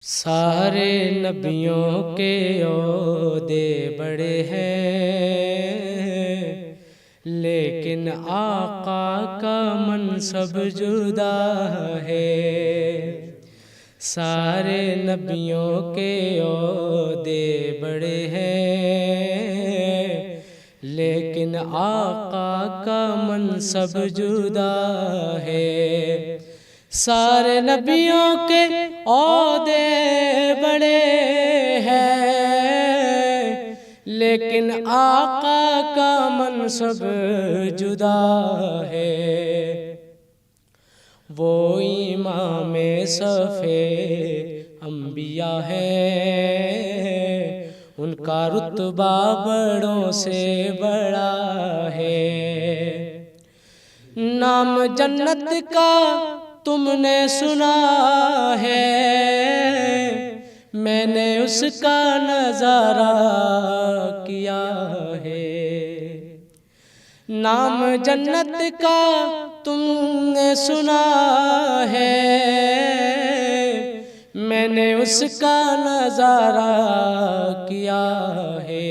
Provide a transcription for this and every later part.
سارے نبیوں کے عہدے بڑے ہیں، لیکن آقا کا منصب جدا ہے۔ سارے نبیوں کے عہدے بڑے ہیں، لیکن آقا کا منصب جدا ہے۔ سارے نبیوں کے عہدے بڑے ہیں، لیکن آقا کا منصب جدا ہے۔ وہ امام صف انبیاء ہے، ان کا رتبہ بڑوں سے بڑا ہے۔ نام جنت کا تم نے سنا ہے، میں نے اس کا نظارہ کیا ہے۔ نام جنت کا تم نے سنا ہے، میں نے اس کا نظارہ کیا ہے۔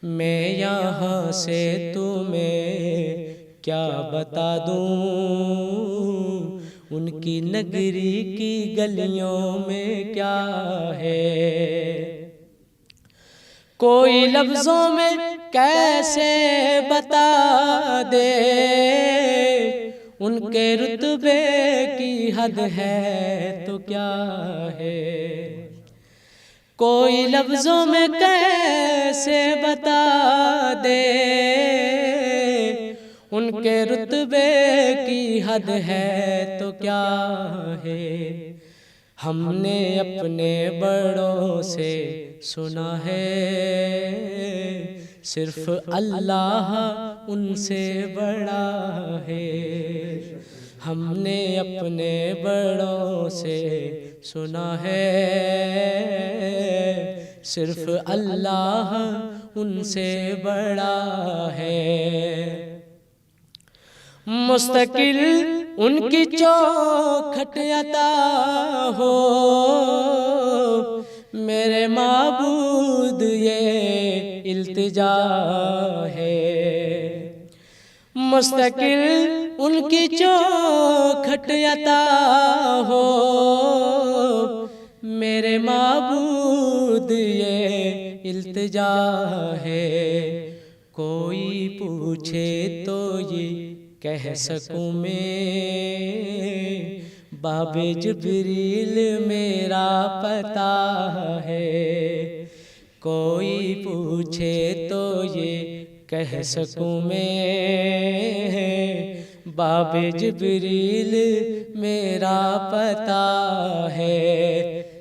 میں یہاں سے تمہیں کیا بتا دوں، ان کی نگری کی گلیوں میں کیا ہے۔ کوئی لفظوں میں کیسے بتا دے، ان کے رتبے کی حد ہے تو کیا ہے۔ کوئی لفظوں میں کیسے بتا دے، ان کے رتبے کی حد ہے تو کیا ہے۔ ہم نے اپنے بڑوں سے سنا ہے، صرف اللہ ان سے بڑا ہے۔ ہم نے اپنے بڑوں سے سنا ہے، صرف اللہ ان سے بڑا ہے۔ مستقل ان کی چوکھٹ عطا ہو، میرے معبود یہ التجا ہے۔ مستقل ان کی چوکھٹ عطا ہو، میرے معبود یہ التجا ہے۔ کوئی پوچھے تو یہ کہہ سکوں میں، باب جبریل میرا پتہ ہے۔ کوئی پوچھے تو یہ کہہ سکوں میں، باب جبریل میرا پتہ ہے۔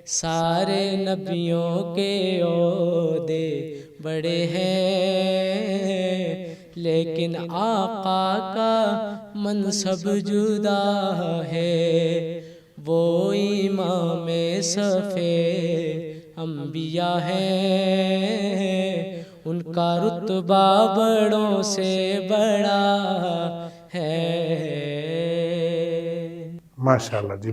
سارے نبیوں کے عہدے بڑے ہیں، لیکن آقا کا منصب جدا ہے۔ وہ امام صف انبیاء ہے، ان کا رتبہ بڑوں سے بڑا ہے۔ ماشاءاللہ جی۔